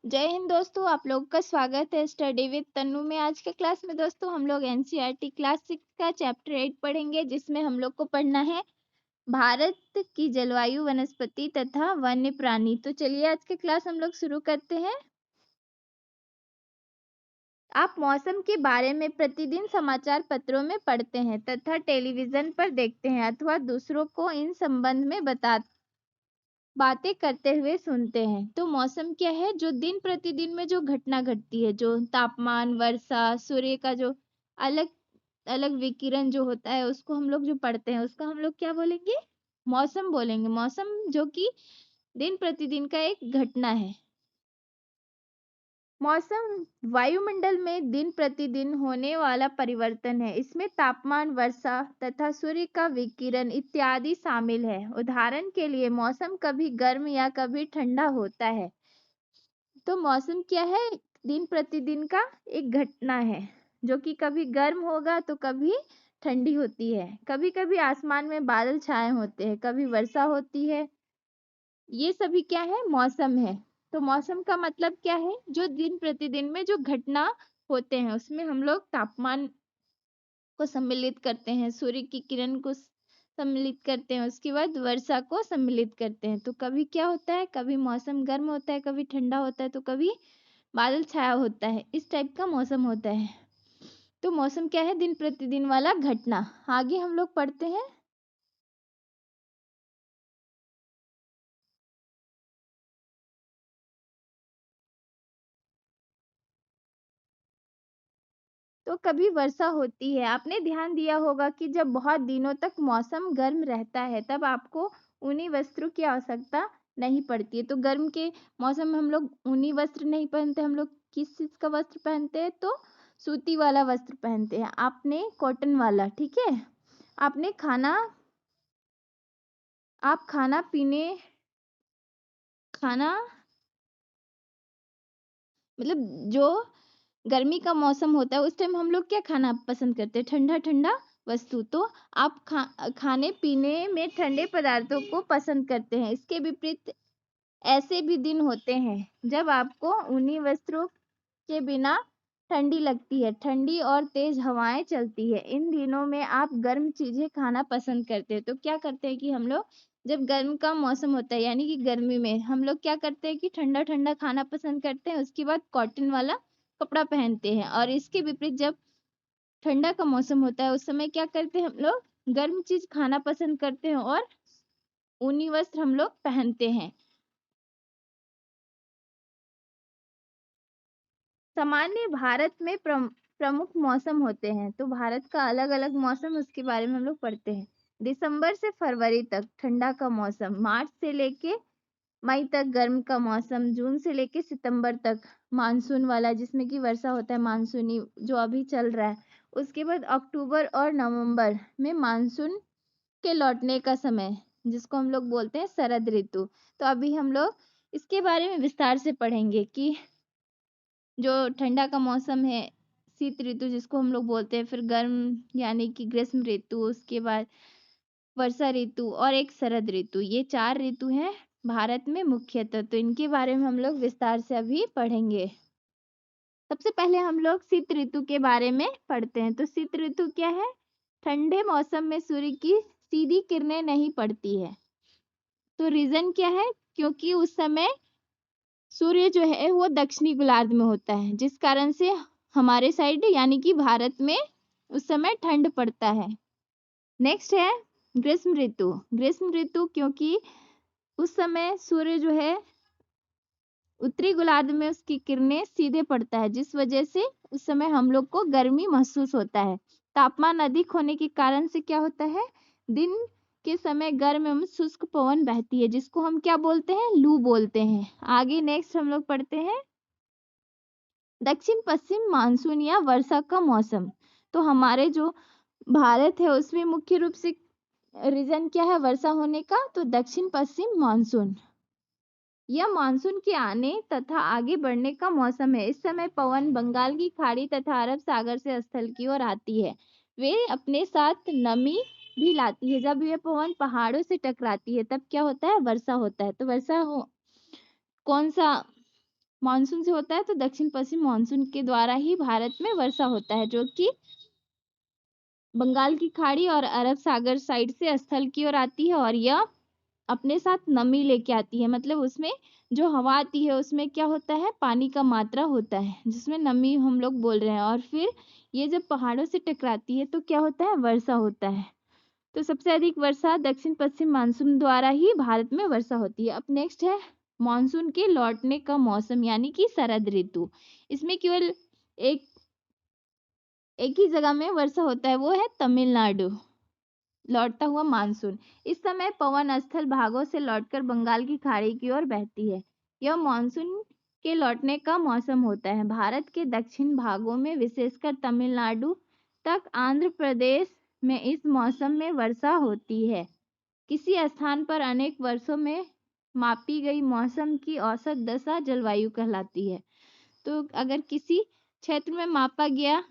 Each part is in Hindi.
जय हिंद दोस्तों, आप लोग का स्वागत है स्टडी विद तन्नू में। आज के क्लास में दोस्तों हम लोग एनसीईआरटी क्लास 6 का चैप्टर 8 पढ़ेंगे, जिसमें हम लोग को पढ़ना है भारत की जलवायु, वनस्पति तथा वन्य प्राणी। तो चलिए आज के क्लास हम लोग शुरू करते हैं। आप मौसम के बारे में प्रतिदिन समाचार पत्रों में पढ़ते हैं तथा टेलीविजन पर देखते हैं अथवा दूसरों को इन संबंध में बातें करते हुए सुनते हैं। तो मौसम क्या है? जो दिन प्रतिदिन में जो घटना घटती है, जो तापमान, वर्षा, सूर्य का जो अलग अलग विकिरण जो होता है, उसको हम लोग जो पढ़ते हैं उसका हम लोग क्या बोलेंगे? मौसम बोलेंगे। मौसम जो कि दिन प्रतिदिन का एक घटना है। मौसम वायुमंडल में दिन प्रतिदिन होने वाला परिवर्तन है। इसमें तापमान, वर्षा तथा सूर्य का विकिरण इत्यादि शामिल है। उदाहरण के लिए मौसम कभी गर्म या कभी ठंडा होता है। तो मौसम क्या है? दिन प्रतिदिन का एक घटना है, जो कि कभी गर्म होगा तो कभी ठंडी होती है। कभी कभी आसमान में बादल छाए होते हैं, कभी वर्षा होती है। ये सभी क्या है? मौसम है। तो मौसम का मतलब क्या है? जो दिन प्रतिदिन में जो घटना होते हैं, उसमें हम लोग तापमान को सम्मिलित करते हैं, सूर्य की किरण को सम्मिलित करते हैं, उसके बाद वर्षा को सम्मिलित करते हैं। तो कभी क्या होता है? कभी मौसम गर्म होता है, कभी ठंडा होता है, तो कभी बादल छाया होता है। इस टाइप का मौसम होता है। तो मौसम क्या है? दिन प्रतिदिन वाला घटना। आगे हम लोग पढ़ते हैं। तो कभी वर्षा होती है। आपने ध्यान दिया होगा कि जब बहुत दिनों तक मौसम गर्म रहता है, तब आपको ऊनी वस्त्रों की आवश्यकता नहीं पड़ती है। तो गर्म के मौसम में हम लोग ऊनी वस्त्र नहीं पहनते। हम लोग किस चीज का वस्त्र पहनते हैं? तो सूती वाला वस्त्र पहनते हैं। आपने कॉटन वाला, ठीक है। आपने खाना आप खाना मतलब जो गर्मी का मौसम होता है, उस टाइम हम लोग क्या खाना पसंद करते हैं? ठंडा ठंडा वस्तु। तो आप खाने पीने में ठंडे पदार्थों को पसंद करते हैं। इसके विपरीत ऐसे भी दिन होते हैं जब आपको ऊनी वस्त्रों के बिना ठंडी लगती है, ठंडी और तेज हवाएं चलती है। इन दिनों में आप गर्म चीजें खाना पसंद करते हैं। तो क्या करते हैं कि हम लोग जब गर्म का मौसम होता है, यानी कि गर्मी में, हम लोग क्या करते हैं कि ठंडा ठंडा खाना पसंद करते हैं। उसके बाद कॉटन वाला कपड़ा पहनते हैं। और इसके विपरीत जब ठंडा का मौसम होता है, उस समय क्या करते हैं? हम लोग गर्म चीज खाना पसंद करते हैं और ऊनी वस्त्र हम लोग पहनते हैं। सामान्य भारत में प्रमुख मौसम होते हैं। तो भारत का अलग अलग मौसम, उसके बारे में हम लोग पढ़ते हैं। दिसंबर से फरवरी तक ठंडा का मौसम, मार्च से लेके मई तक गर्म का मौसम, जून से लेके सितंबर तक मानसून वाला, जिसमें कि वर्षा होता है, मानसूनी जो अभी चल रहा है। उसके बाद अक्टूबर और नवंबर में मानसून के लौटने का समय, जिसको हम लोग बोलते हैं शरद ऋतु। तो अभी हम लोग इसके बारे में विस्तार से पढ़ेंगे कि जो ठंडा का मौसम है, शीत ऋतु जिसको हम लोग बोलते हैं, फिर गर्म यानी कि ग्रीष्म ऋतु, उसके बाद वर्षा ऋतु और एक शरद ऋतु। ये 4 ऋतु हैं भारत में मुख्यतः। तो इनके बारे में हम लोग विस्तार से अभी पढ़ेंगे। सबसे पहले हम लोग शीत ऋतु के बारे में पढ़ते हैं। तो शीत ऋतु क्या है? ठंडे मौसम में सूर्य की सीधी किरणें नहीं पड़ती है। तो रीजन क्या है? क्योंकि उस समय सूर्य जो है वो दक्षिणी गोलार्ध में होता है, जिस कारण से हमारे साइड यानी कि भारत में उस समय ठंड पड़ता है। नेक्स्ट है ग्रीष्म ऋतु। ग्रीष्म ऋतु क्योंकि उस समय सूर्य जो है उत्तरी गोलार्ध में उसकी किरणें सीधे पड़ता है, जिस वजह से उस समय हम लोग को गर्मी महसूस होता है। तापमान अधिक होने के कारण से क्या होता है? दिन के समय गर्म एवं शुष्क पवन बहती है, जिसको हम क्या बोलते हैं? लू बोलते हैं। आगे नेक्स्ट हम लोग पढ़ते हैं दक्षिण पश्चिम मानसून या वर्षा का मौसम। तो हमारे जो भारत है उसमें मुख्य रूप से रीजन क्या है वर्षा होने का? तो दक्षिण पश्चिम मानसून। यह मानसून के आने तथा आगे बढ़ने का मौसम है। इस समय पवन बंगाल की खाड़ी तथा अरब सागर से स्थल की ओर आती है। वे अपने साथ नमी भी लाती है। जब यह पवन पहाड़ों से टकराती है, तब क्या होता है? वर्षा होता है। तो वर्षा कौन सा मानसून से होता है, तो दक्षिण पश्चिम मानसून के द्वारा ही भारत में वर्षा होता है, जो कि बंगाल की खाड़ी और अरब सागर साइड से स्थल की ओर आती है, और यह अपने साथ नमी लेके आती है। मतलब उसमें जो हवा आती है उसमें क्या होता है, पानी का मात्रा होता है, जिसमें नमी हम लोग बोल रहे हैं, और फिर ये जब पहाड़ों से टकराती है तो क्या होता है, वर्षा होता है। तो सबसे अधिक वर्षा दक्षिण पश्चिम मानसून द्वारा ही भारत में वर्षा होती है। अब नेक्स्ट है मानसून के लौटने का मौसम, यानी कि शरद ऋतु। इसमें केवल एक एक ही जगह में वर्षा होता है, वो है तमिलनाडु। लौटता हुआ मानसून, इस समय पवन स्थल भागों से लौटकर बंगाल की खाड़ी की ओर बहती है। यह मानसून के लौटने का मौसम होता है। भारत के दक्षिण भागों में विशेषकर तमिलनाडु तक आंध्र प्रदेश में इस मौसम में वर्षा होती है। किसी स्थान पर अनेक वर्षों में मापी गई मौसम की औसत दशा जलवायु कहलाती है। तो अगर किसी क्षेत्र में मापा गया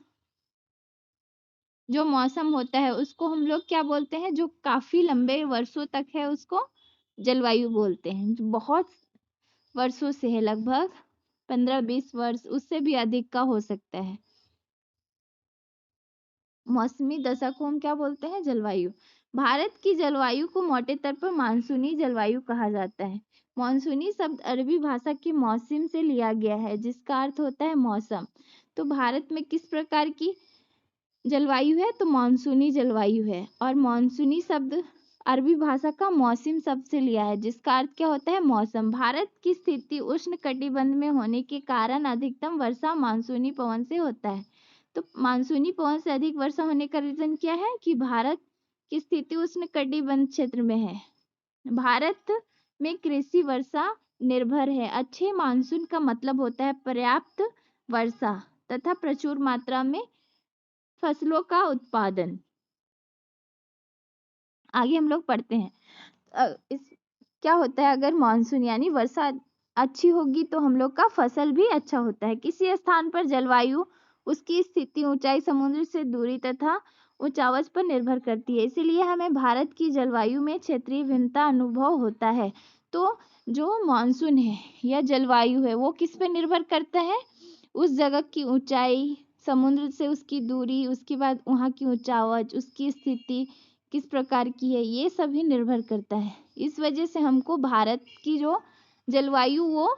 जो मौसम होता है उसको हम लोग क्या बोलते हैं, जो काफी लंबे वर्षों तक है उसको जलवायु बोलते हैं। जो बहुत वर्षों से है, लगभग 15-20 वर्ष, उससे भी अधिक का हो सकता है। मौसमी दशा को हम क्या बोलते हैं, जलवायु। भारत की जलवायु को मोटे तौर पर मानसूनी जलवायु कहा जाता है। मानसूनी शब्द अरबी भाषा के मौसम से लिया गया है, जिसका अर्थ होता है मौसम। तो भारत में किस प्रकार की जलवायु है, तो मानसूनी जलवायु है। और मानसूनी शब्द अरबी भाषा का मौसम शब्द से लिया है, जिसका अर्थ क्या होता है, मौसम। भारत की स्थिति उष्ण कटिबंध में होने के कारण अधिकतम वर्षा मानसूनी पवन से होता है। तो मानसूनी पवन से अधिक वर्षा होने का रीजन क्या है, कि भारत की स्थिति उष्ण कटिबंध क्षेत्र में है। भारत में कृषि वर्षा निर्भर है। अच्छे मानसून का मतलब होता है पर्याप्त वर्षा तथा प्रचुर मात्रा में फसलों का उत्पादन। आगे हम लोग पढ़ते हैं। इस क्या होता है, अगर मानसून यानी वर्षा अच्छी होगी तो हम लोग का फसल भी अच्छा होता है। किसी स्थान पर जलवायु उसकी स्थिति, ऊंचाई, समुद्र से दूरी तथा ऊंचावच पर निर्भर करती है। इसीलिए हमें भारत की जलवायु में क्षेत्रीय भिन्नता अनुभव होता है। तो जो मानसून है या जलवायु है वो किस पर निर्भर करता है, उस जगह की ऊंचाई, समुद्र से उसकी दूरी, उसके बाद वहाँ की ऊंचावच, उसकी स्थिति किस प्रकार की है, ये सभी निर्भर करता है। इस वजह से हमको भारत की जो जलवायु वो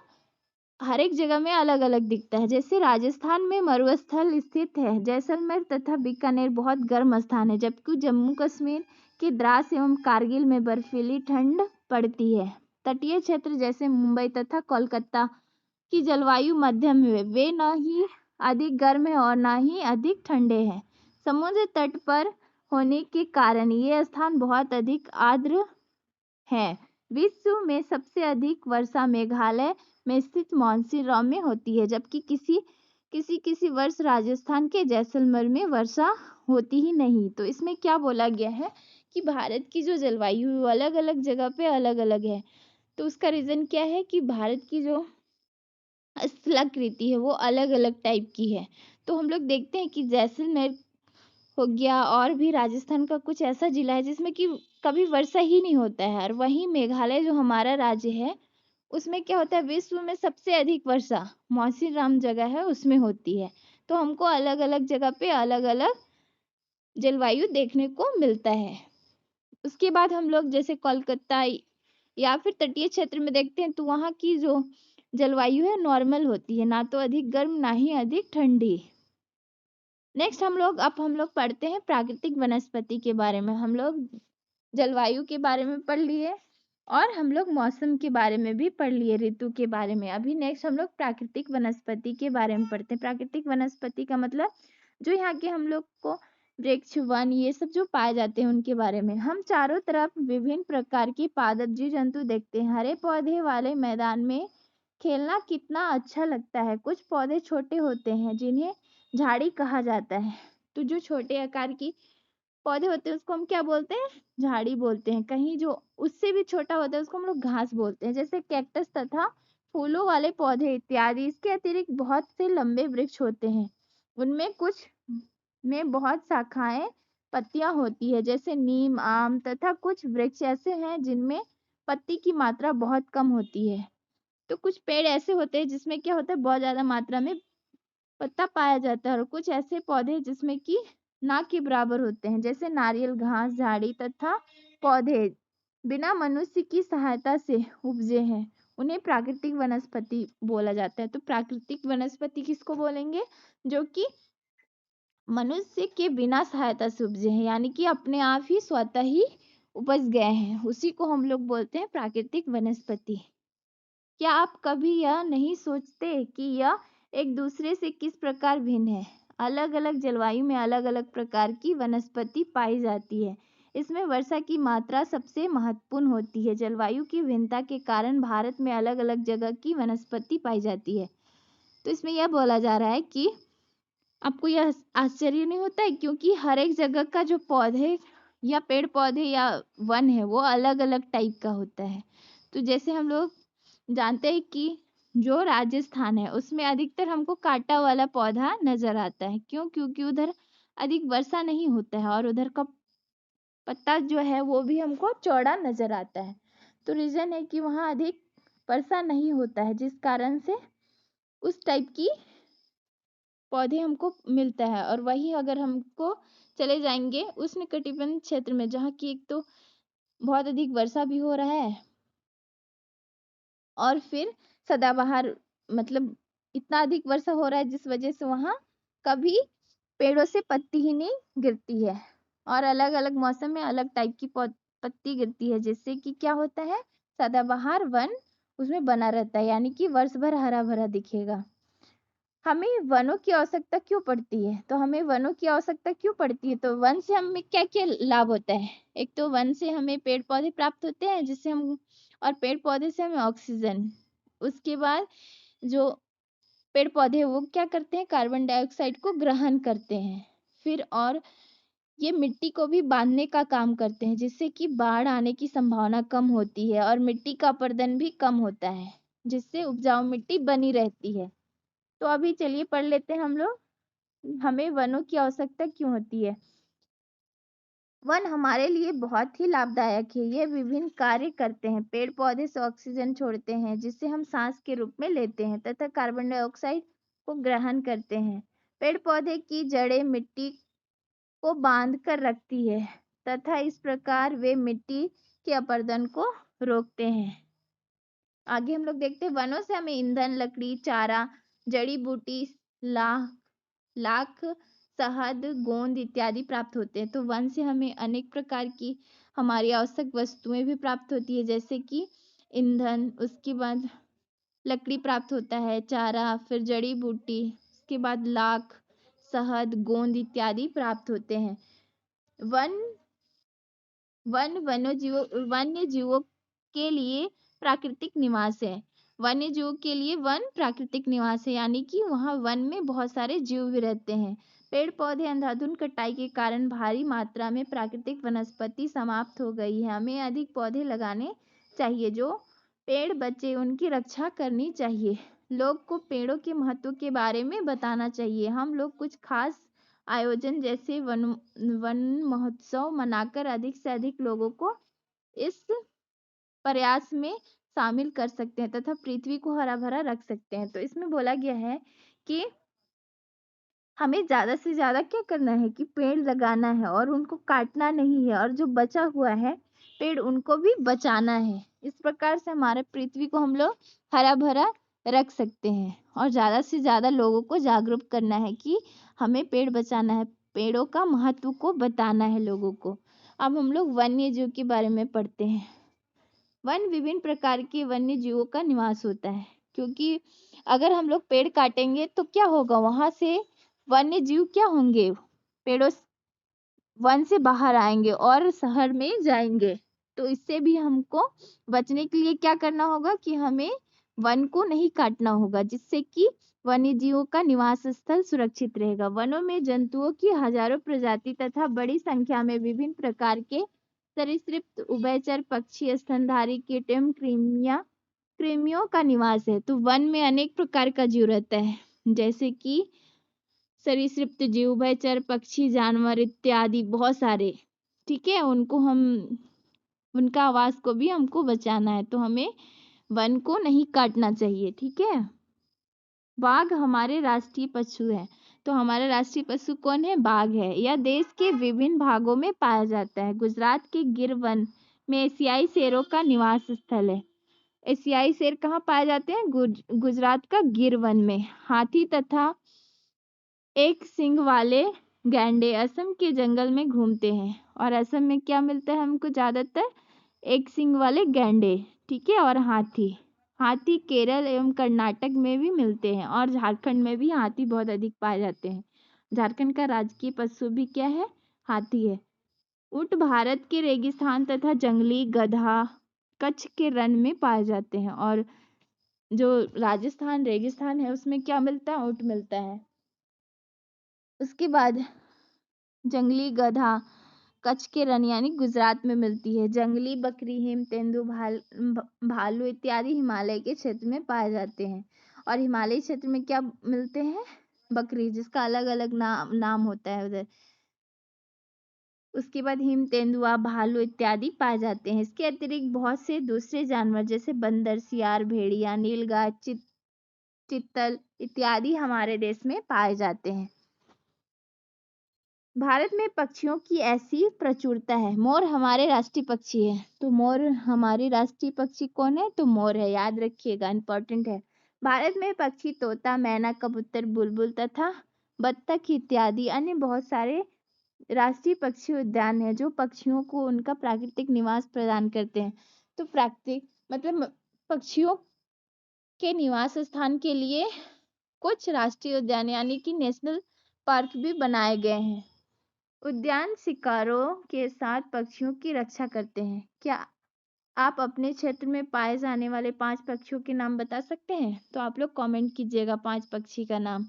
हर एक जगह में अलग अलग दिखता है। जैसे राजस्थान में मरुस्थल स्थित है, जैसलमेर तथा बीकानेर बहुत गर्म स्थान है, जबकि जम्मू कश्मीर के द्रास एवं कारगिल में बर्फीली ठंड पड़ती है। तटीय क्षेत्र जैसे मुंबई तथा कोलकाता की जलवायु मध्यम है, वे न ही अधिक गर्म है और न ही अधिक ठंडे हैं। समुद्र तट पर होने के कारण ये स्थान बहुत अधिक आर्द्र है। विश्व में सबसे अधिक वर्षा मेघालय में स्थित मौसिनराम में होती है, जबकि किसी वर्ष राजस्थान के जैसलमेर में वर्षा होती ही नहीं। तो इसमें क्या बोला गया है कि भारत की जो जलवायु अलग अलग जगह पे अलग अलग है। तो उसका रीजन क्या है कि भारत की जो स्थलाकृति है वो अलग अलग टाइप की है। तो हम लोग देखते हैं कि जैसलमेर हो गया और भी राजस्थान का कुछ ऐसा जिला है जिसमें कि कभी वर्षा ही नहीं होता है। और वहीं मेघालय जो हमारा राज्य है उसमें क्या होता है, विश्व में सबसे अधिक वर्षा मौसिनराम जगह है उसमें होती है। तो हमको अलग अलग जगह पे अलग अलग जलवायु देखने को मिलता है। उसके बाद हम लोग जैसे कोलकाता या फिर तटीय क्षेत्र में देखते हैं तो वहाँ की जो जलवायु है नॉर्मल होती है, ना तो अधिक गर्म ना ही अधिक ठंडी। नेक्स्ट हम लोग पढ़ते हैं प्राकृतिक वनस्पति के बारे में। हम लोग जलवायु के बारे में पढ़ लिए और हम लोग मौसम के बारे में भी पढ़ लिए, ऋतु के बारे में। अभी नेक्स्ट हम लोग प्राकृतिक वनस्पति के बारे में पढ़ते हैं। प्राकृतिक वनस्पति का मतलब जो यहाँ के हम लोग को वृक्ष, वन, ये सब जो पाए जाते हैं उनके बारे में। हम चारों तरफ विभिन्न प्रकार की पादप जीव जंतु देखते हैं। हरे पौधे वाले मैदान में खेलना कितना अच्छा लगता है। कुछ पौधे छोटे होते हैं जिन्हें झाड़ी कहा जाता है। तो जो छोटे आकार की पौधे होते हैं उसको हम क्या बोलते हैं, झाड़ी बोलते हैं। कहीं जो उससे भी छोटा होता है उसको हम लोग घास बोलते हैं, जैसे कैक्टस तथा फूलों वाले पौधे इत्यादि। इसके अतिरिक्त बहुत से लंबे वृक्ष होते हैं, उनमें कुछ में बहुत शाखाएं, पत्तियां होती है, जैसे नीम, आम तथा कुछ वृक्ष ऐसे हैं जिनमें पत्ती की मात्रा बहुत कम होती है। तो कुछ पेड़ ऐसे होते हैं जिसमें क्या होता है, बहुत ज़्यादा मात्रा में पत्ता पाया जाता है, और कुछ ऐसे पौधे जिसमें कि ना के बराबर होते हैं, जैसे नारियल, घास, झाड़ी तथा पौधे बिना मनुष्य की सहायता से उपजे हैं, उन्हें प्राकृतिक वनस्पति बोला जाता है। तो प्राकृतिक वनस्पति किसको बोलेंगे? जो कि मनुष्य के बिना सहायता से उपजे हैं, यानी कि अपने आप ही स्वतः ही उपज गए हैं, उसी को हम लोग बोलते हैं प्राकृतिक वनस्पति। क्या आप कभी यह नहीं सोचते कि यह एक दूसरे से किस प्रकार भिन्न है? अलग अलग जलवायु में अलग अलग प्रकार की वनस्पति पाई जाती है। इसमें वर्षा की मात्रा सबसे महत्वपूर्ण होती है। जलवायु की भिन्नता के कारण भारत में अलग अलग जगह की वनस्पति पाई जाती है। तो इसमें यह बोला जा रहा है कि आपको यह आश्चर्य नहीं होता है, क्योंकि हर एक जगह का जो पौधे या पेड़ पौधे या वन है वो अलग अलग टाइप का होता है। तो जैसे हम लोग जानते हैं कि जो राजस्थान है उसमें अधिकतर हमको कांटा वाला पौधा नजर आता है। क्यों? क्योंकि उधर अधिक वर्षा नहीं होता है और उधर का पत्ता जो है वो भी हमको चौड़ा नजर आता है। तो रीजन है कि वहाँ अधिक वर्षा नहीं होता है, जिस कारण से उस टाइप की पौधे हमको मिलता है। और वही अगर हमको चले जाएंगे उष्णकटिबंध क्षेत्र में, जहाँ की एक तो बहुत अधिक वर्षा भी हो रहा है, और फिर सदाबहार, मतलब इतना अधिक वर्षा हो रहा है जिस वजह से वहाँ कभी पेड़ों से पत्ती ही नहीं गिरती है, और अलग अलग मौसम में अलग टाइप की पत्ती गिरती है, जिससे कि क्या होता है, सदाबहार वन उसमें बना रहता है, यानी कि वर्ष भर हरा भरा दिखेगा। हमें वनों की आवश्यकता क्यों पड़ती है? तो हमें वनों की आवश्यकता क्यों पड़ती है? तो वन से हमें क्या क्या लाभ होता है? एक तो वन से हमें पेड़ पौधे प्राप्त होते हैं, जिससे हम, और पेड़ पौधे से हमें ऑक्सीजन, उसके बाद जो पेड़ पौधे वो क्या करते हैं, कार्बन डाइऑक्साइड को ग्रहण करते हैं। फिर और ये मिट्टी को भी बांधने का काम करते हैं, जिससे कि बाढ़ आने की संभावना कम होती है, और मिट्टी का अपरदन भी कम होता है, जिससे उपजाऊ मिट्टी बनी रहती है। तो अभी चलिए पढ़ लेते हैं हम लोग, हमें वनों की आवश्यकता क्यों होती है। वन हमारे लिए बहुत ही लाभदायक है। ये विभिन्न कार्य करते हैं। पेड़ पौधे से ऑक्सीजन छोड़ते हैं, जिसे हम सांस के रूप में लेते हैं, तथा कार्बन डाइऑक्साइड को ग्रहण करते हैं। पेड़ पौधे की जड़ें मिट्टी को बांध कर रखती है, तथा इस प्रकार वे मिट्टी के अपरदन को रोकते हैं। आगे हम लोग देखते हैं, वनों से हमें ईंधन, लकड़ी, चारा, जड़ी बूटी, लाख, शहद, गोंद इत्यादि प्राप्त होते हैं। तो वन से हमें अनेक प्रकार की हमारी आवश्यक वस्तुएं भी प्राप्त होती है, जैसे कि ईंधन, उसके बाद लकड़ी प्राप्त होता है, चारा, फिर जड़ी बूटी, उसके बाद लाख, शहद, गोंद इत्यादि प्राप्त होते हैं। वन वन वन्य जीवों के लिए प्राकृतिक निवास है। वन्य जीवों के लिए वन प्राकृतिक निवास है, यानी कि वहाँ वन में बहुत सारे जीव भी रहते हैं। पेड़ पौधे अंधाधुंध कटाई के कारण भारी मात्रा में प्राकृतिक वनस्पति समाप्त हो गई है। हमें अधिक पौधे लगाने चाहिए। जो पेड़ बचे उनकी रक्षा करनी चाहिए। लोग को पेड़ों के महत्व के बारे में बताना चाहिए। हम लोग कुछ खास आयोजन जैसे वन महोत्सव मनाकर अधिक से अधिक लोगों को इस प्रयास में शामिल कर सकते हैं, तथा पृथ्वी को हरा भरा रख सकते हैं। तो इसमें बोला गया है कि हमें ज्यादा से ज्यादा क्या करना है, कि पेड़ लगाना है, और उनको काटना नहीं है, और जो बचा हुआ है पेड़ उनको भी बचाना है। इस प्रकार से हमारे पृथ्वी को हम लोग हरा भरा रख सकते हैं, और ज्यादा से ज्यादा लोगों को जागरूक करना है कि हमें पेड़ बचाना है, पेड़ों का महत्व को बताना है लोगों को। अब हम लोग वन्य जीव के बारे में पढ़ते हैं। वन विभिन्न प्रकार के वन्य जीवों का निवास होता है, क्योंकि अगर हम लोग पेड़ काटेंगे तो क्या होगा, वहां से वन्य जीव क्या होंगे, पेड़ों वन से बाहर आएंगे और शहर में जाएंगे। तो इससे भी हमको बचने के लिए क्या करना होगा, कि हमें वन को नहीं काटना होगा, जिससे कि वन्य जीवों का निवास स्थल सुरक्षित रहेगा। वनों में जंतुओं की हजारों प्रजाति तथा बड़ी संख्या में विभिन्न प्रकार के सरीसृप, उभयचर, पक्षी, स्तनधारी, कीट एवं कृमियों का निवास है। तो वन में अनेक प्रकार का जीव रहता है, जैसे कि सरीसृप जीव, उभयचर, पक्षी, जानवर इत्यादि बहुत सारे। ठीक है, उनका आवास को भी हमको बचाना है। तो हमें वन को नहीं काटना चाहिए, ठीक है। बाघ हमारे राष्ट्रीय पशु है, तो हमारा राष्ट्रीय पशु कौन है? बाघ है। यह देश के विभिन्न भागों में पाया जाता है। गुजरात के गिर वन में एशियाई शेरों का निवास स्थल है। एशियाई शेर कहाँ पाए जाते हैं? गुजरात का गिर वन में। हाथी तथा एक सींग वाले गैंडे असम के जंगल में घूमते हैं। और असम में क्या मिलता है हमको ज्यादातर? एक सींग वाले गैंडे, ठीक है, और हाथी। हाथी केरल एवं कर्नाटक में भी मिलते हैं और झारखंड में भी हाथी बहुत अधिक पाए जाते हैं। झारखंड का राजकीय पशु भी क्या है? हाथी है। ऊंट भारत के रेगिस्तान तथा जंगली गधा कच्छ के रण में पाए जाते हैं। और जो राजस्थान रेगिस्तान है उसमें क्या मिलता है? ऊंट मिलता है। उसके बाद जंगली गधा कच्छ के रण यानी गुजरात में मिलती है। जंगली बकरी हिम तेंदु भालू इत्यादि हिमालय के क्षेत्र में पाए जाते हैं। और हिमालयी क्षेत्र में क्या मिलते हैं? बकरी, जिसका अलग अलग नाम होता है उधर। उसके बाद हिम तेंदुआ भालू इत्यादि पाए जाते हैं। इसके अतिरिक्त बहुत से दूसरे जानवर जैसे बंदर, सियार, भेड़िया, नीलगाय, चित्तल इत्यादि हमारे देश में पाए जाते हैं। भारत में पक्षियों की ऐसी प्रचुरता है। मोर हमारे राष्ट्रीय पक्षी है, तो मोर हमारी राष्ट्रीय पक्षी कौन है? तो मोर है, याद रखिएगा, इंपॉर्टेंट है। भारत में पक्षी तोता, मैना, कबूतर, बुलबुल तथा बत्तख इत्यादि अन्य बहुत सारे राष्ट्रीय पक्षी उद्यान है जो पक्षियों को उनका प्राकृतिक निवास प्रदान करते हैं। तो प्राकृतिक मतलब पक्षियों के निवास स्थान के लिए कुछ राष्ट्रीय उद्यान यानी कि नेशनल पार्क भी बनाए गए हैं। उद्यान शिकारों के साथ पक्षियों की रक्षा करते हैं। क्या आप अपने क्षेत्र में पाए जाने वाले 5 पक्षियों के नाम बता सकते हैं? तो आप लोग कमेंट कीजिएगा 5 पक्षी का नाम।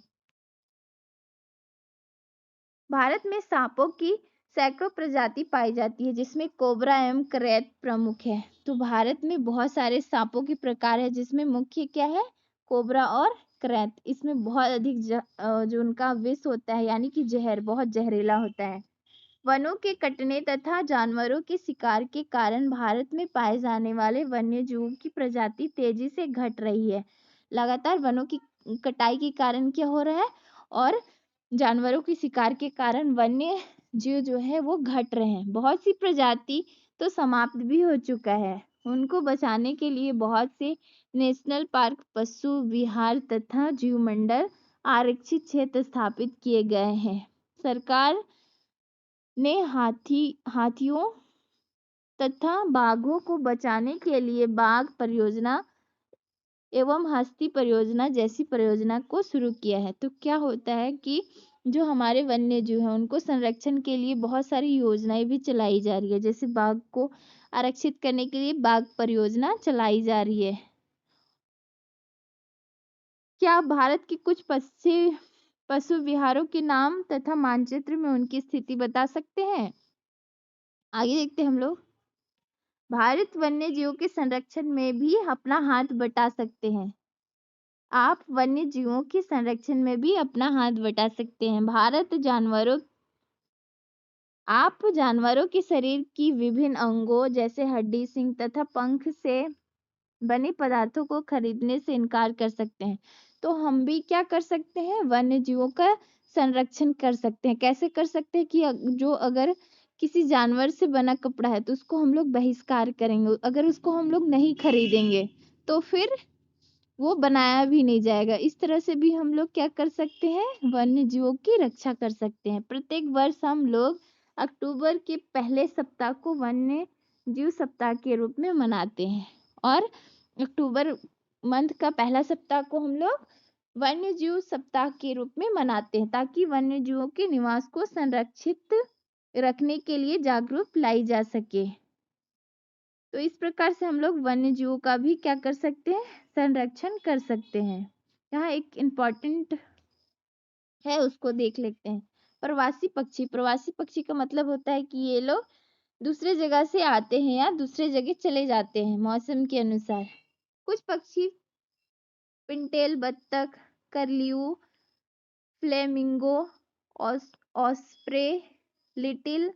भारत में सांपों की सैकड़ों प्रजाति पाई जाती है, जिसमें कोबरा एवं करैत प्रमुख है। तो भारत में बहुत सारे सांपों के प्रकार है, जिसमें मुख्य क्या है? कोबरा और करैत। इसमें बहुत अधिक जो उनका विष होता है यानी कि जहर बहुत जहरीला होता है। वनों के कटने तथा जानवरों के शिकार के कारण भारत में पाए जाने वाले वन्य जीवों की प्रजाति तेजी से घट रही है। लगातार वनों की कटाई के कारण क्या हो रहा है? और जानवरों के शिकार के कारण वन्य जीव जो है वो घट रहे हैं। बहुत सी प्रजाति तो समाप्त भी हो चुका है। उनको बचाने के लिए बहुत से नेशनल पार्क, पशु विहार तथा जीवमंडल आरक्षित क्षेत्र स्थापित किए गए हैं। सरकार ने हाथियों तथा बाघों को बचाने के लिए बाघ परियोजना एवं हस्ती परियोजना जैसी परियोजना को शुरू किया है। तो क्या होता है कि जो हमारे वन्य जीव हैं उनको संरक्षण के लिए बहुत सारी योजनाएं भी चलाई जा रही है। जैसे बाघ को आरक्षित करने के लिए बाघ परियोजना चलाई जा रही है। क्या आप भारत के कुछ पशु विहारों के नाम तथा मानचित्र में उनकी स्थिति बता सकते हैं? आगे देखते हैं हम लोग। भारत वन्य जीवों के संरक्षण में भी अपना हाथ बटा सकते हैं। आप वन्य जीवों के संरक्षण में भी अपना हाथ बटा सकते हैं। आप जानवरों के शरीर की विभिन्न अंगों जैसे हड्डी, सींग तथा पंख से बने पदार्थों को खरीदने से इनकार कर सकते हैं। तो हम भी क्या कर सकते हैं? वन्य जीवों का संरक्षण कर सकते हैं। कैसे कर सकते हैं? कि जो अगर किसी जानवर से बना कपड़ा है तो उसको हम लोग बहिष्कार करेंगे। अगर उसको हम लोग नहीं खरीदेंगे तो फिर वो बनाया भी नहीं जाएगा। इस तरह से भी हम लोग क्या कर सकते हैं? वन्य जीवों की रक्षा कर सकते हैं। प्रत्येक वर्ष हम लोग अक्टूबर के पहले सप्ताह को वन्य जीव सप्ताह के रूप में मनाते हैं। और अक्टूबर मंथ का पहला सप्ताह को हम लोग वन्य जीव सप्ताह के रूप में मनाते हैं, ताकि वन्य जीवों के निवास को संरक्षित रखने के लिए जागरूक लाई जा सके। तो इस प्रकार से हम लोग वन्य जीवों का भी क्या कर सकते हैं? संरक्षण कर सकते हैं। यहाँ एक इम्पॉर्टेंट है, उसको देख लेते हैं। प्रवासी पक्षी का मतलब होता है कि ये लोग दूसरे जगह से आते हैं या दूसरे जगह चले जाते हैं मौसम के अनुसार। कुछ पक्षी पिंटेल, बत्तख, करलिऊ, फ्लेमिंगो, ऑस्प्रे, लिटिल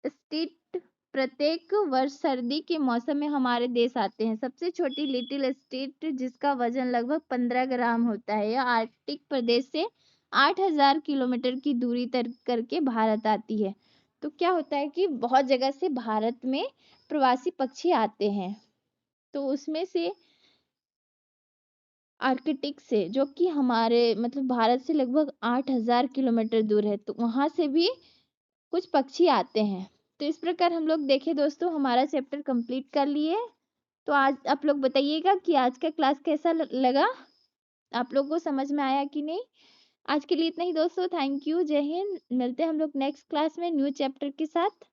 स्टिट प्रत्येक वर्ष सर्दी के मौसम में हमारे देश आते हैं। सबसे छोटी लिटिल स्टेट जिसका वजन लगभग 15 ग्राम होता है, यह आर्कटिक प्रदेश से 8,000 किलोमीटर की दूरी तय करके भारत आती है। तो क्या होता है कि बहुत जगह से भारत में प्रवासी पक्षी आते हैं, तो उसमें से आर्कटिक से, जो कि हमारे मतलब भारत से लगभग 8,000 किलोमीटर दूर है, तो वहां से भी कुछ पक्षी आते हैं। तो इस प्रकार हम लोग देखें दोस्तों, हमारा चैप्टर कंप्लीट कर लिए। तो आज आप लोग बताइएगा कि आज का क्लास कैसा लगा, आप लोग को समझ में आया कि नहीं। आज के लिए इतना ही दोस्तों, थैंक यू, जय हिंद। मिलते हैं हम लोग नेक्स्ट क्लास में न्यू चैप्टर के साथ।